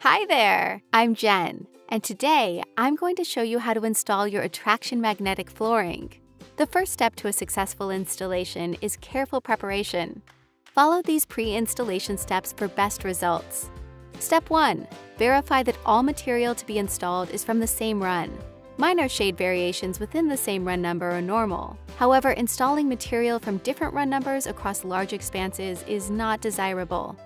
Hi there, I'm Jen, and today I'm going to show you how to install your Attraxion magnetic flooring. The first step to a successful installation is careful preparation. Follow these pre-installation steps for best results. Step 1. Verify that all material to be installed is from the same run. Minor shade variations within the same run number are normal. However, installing material from different run numbers across large expanses is not desirable.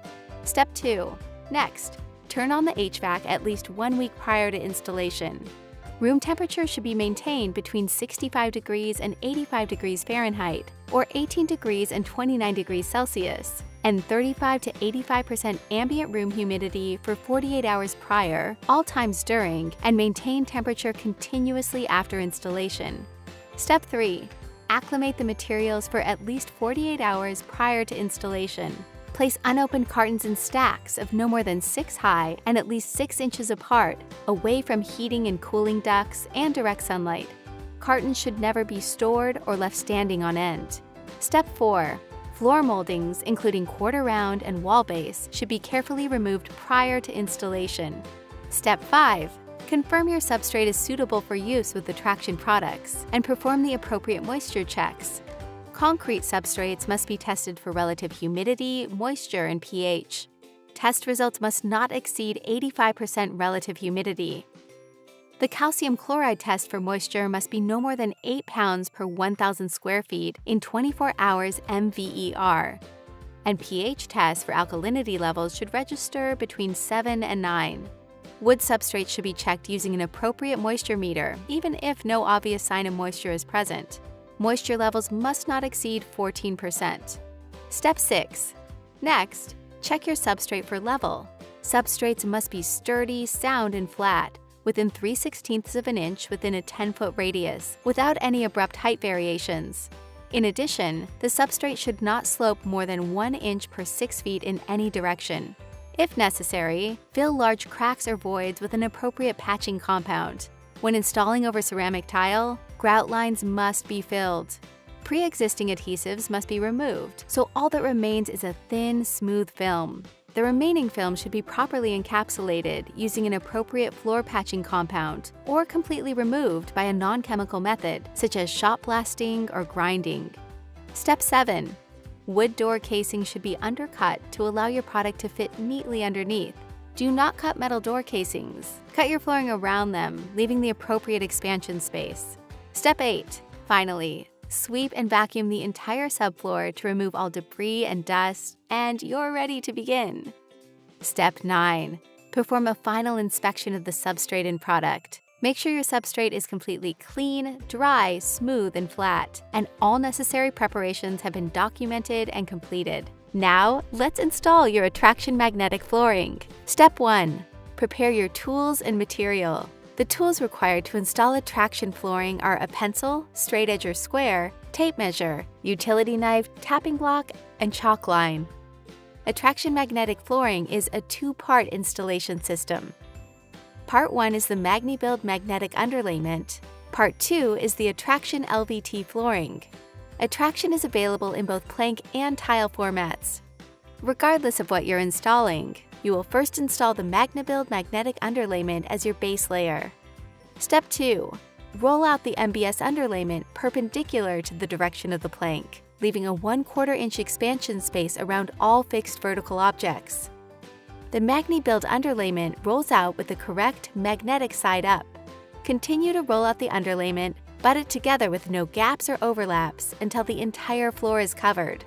Step 2. Next, turn on the HVAC at least 1 week prior to installation. Room temperature should be maintained between 65 degrees and 85 degrees Fahrenheit, or 18 degrees and 29 degrees Celsius, and 35 to 85% ambient room humidity for 48 hours prior, all times during, and maintain temperature continuously after installation. Step 3. Acclimate the materials for at least 48 hours prior to installation. Place unopened cartons in stacks of no more than 6 high and at least 6 inches apart, away from heating and cooling ducts and direct sunlight. Cartons should never be stored or left standing on end. Step 4. Floor moldings, including quarter round and wall base, should be carefully removed prior to installation. Step 5. Confirm your substrate is suitable for use with Attraxion products and perform the appropriate moisture checks. Concrete substrates must be tested for relative humidity, moisture, and pH. Test results must not exceed 85% relative humidity. The calcium chloride test for moisture must be no more than 8 pounds per 1,000 square feet in 24 hours MVER. And pH tests for alkalinity levels should register between 7 and 9. Wood substrates should be checked using an appropriate moisture meter, even if no obvious sign of moisture is present. Moisture levels must not exceed 14%. Step 6. Next, check your substrate for level. Substrates must be sturdy, sound, and flat, within 3/16 of an inch within a 10-foot radius, without any abrupt height variations. In addition, the substrate should not slope more than 1 inch per 6 feet in any direction. If necessary, fill large cracks or voids with an appropriate patching compound. When installing over ceramic tile, grout lines must be filled. Pre-existing adhesives must be removed, so all that remains is a thin, smooth film. The remaining film should be properly encapsulated using an appropriate floor patching compound, or completely removed by a non-chemical method, such as shot blasting or grinding. Step 7. Wood door casing should be undercut to allow your product to fit neatly underneath. Do not cut metal door casings. Cut your flooring around them, leaving the appropriate expansion space. Step 8. Finally, sweep and vacuum the entire subfloor to remove all debris and dust, and you're ready to begin. Step 9. Perform a final inspection of the substrate and product. Make sure your substrate is completely clean, dry, smooth, and flat, and all necessary preparations have been documented and completed. Now, let's install your Attraxion magnetic flooring. Step 1. Prepare your tools and material. The tools required to install Attraxion flooring are a pencil, straight edge or square, tape measure, utility knife, tapping block, and chalk line. Attraxion magnetic flooring is a 2-part installation system. Part 1 is the MagniBuild magnetic underlayment. Part 2 is the Attraxion LVT flooring. Attraxion is available in both plank and tile formats. Regardless of what you're installing, you will first install the MagniBuild magnetic underlayment as your base layer. Step 2. Roll out the MBS underlayment perpendicular to the direction of the plank, leaving a 1/4 inch expansion space around all fixed vertical objects. The MagniBuild underlayment rolls out with the correct magnetic side up. Continue to roll out the underlayment, butt it together with no gaps or overlaps until the entire floor is covered.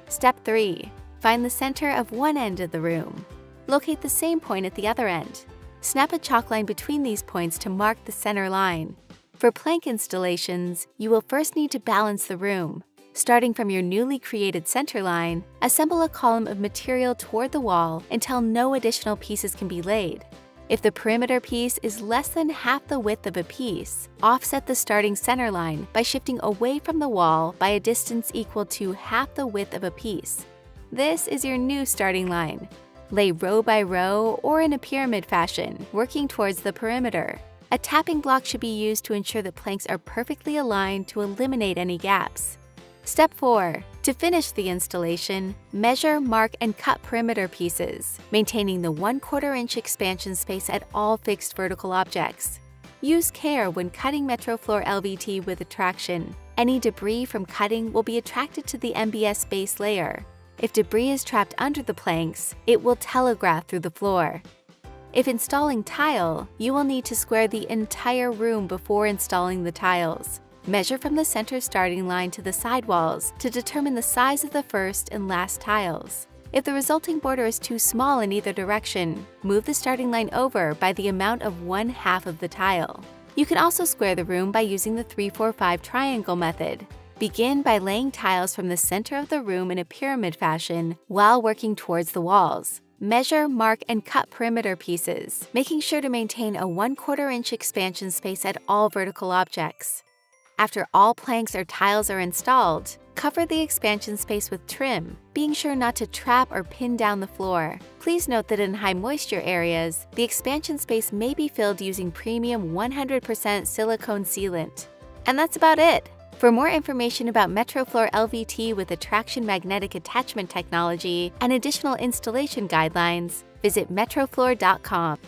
Step 3. Find the center of one end of the room. Locate the same point at the other end. Snap a chalk line between these points to mark the center line. For plank installations, you will first need to balance the room. Starting from your newly created center line, assemble a column of material toward the wall until no additional pieces can be laid. If the perimeter piece is less than half the width of a piece, offset the starting center line by shifting away from the wall by a distance equal to half the width of a piece. This is your new starting line. Lay row by row or in a pyramid fashion, working towards the perimeter. A tapping block should be used to ensure the planks are perfectly aligned to eliminate any gaps. Step 4. To To finish the installation, measure, mark, and cut perimeter pieces, maintaining the 1/4 inch expansion space at all fixed vertical objects. Use care when cutting MetroFloor LVT with Attraxion. Any debris from cutting will be attracted to the MBS base layer. If debris is trapped under the planks, it will telegraph through the floor. If installing tile, you will need to square the entire room before installing the tiles. Measure from the center starting line to the sidewalls to determine the size of the first and last tiles. If the resulting border is too small in either direction, move the starting line over by the amount of 1/2 of the tile. You can also square the room by using the 3-4-5 triangle method. Begin by laying tiles from the center of the room in a pyramid fashion while working towards the walls. Measure, mark, and cut perimeter pieces, making sure to maintain a 1/4 inch expansion space at all vertical objects. After all planks or tiles are installed, cover the expansion space with trim, being sure not to trap or pin down the floor. Please note that in high moisture areas, the expansion space may be filled using premium 100% silicone sealant. And that's about it. For more information about MetroFloor LVT with Attraxion magnetic attachment technology and additional installation guidelines, visit metrofloor.com.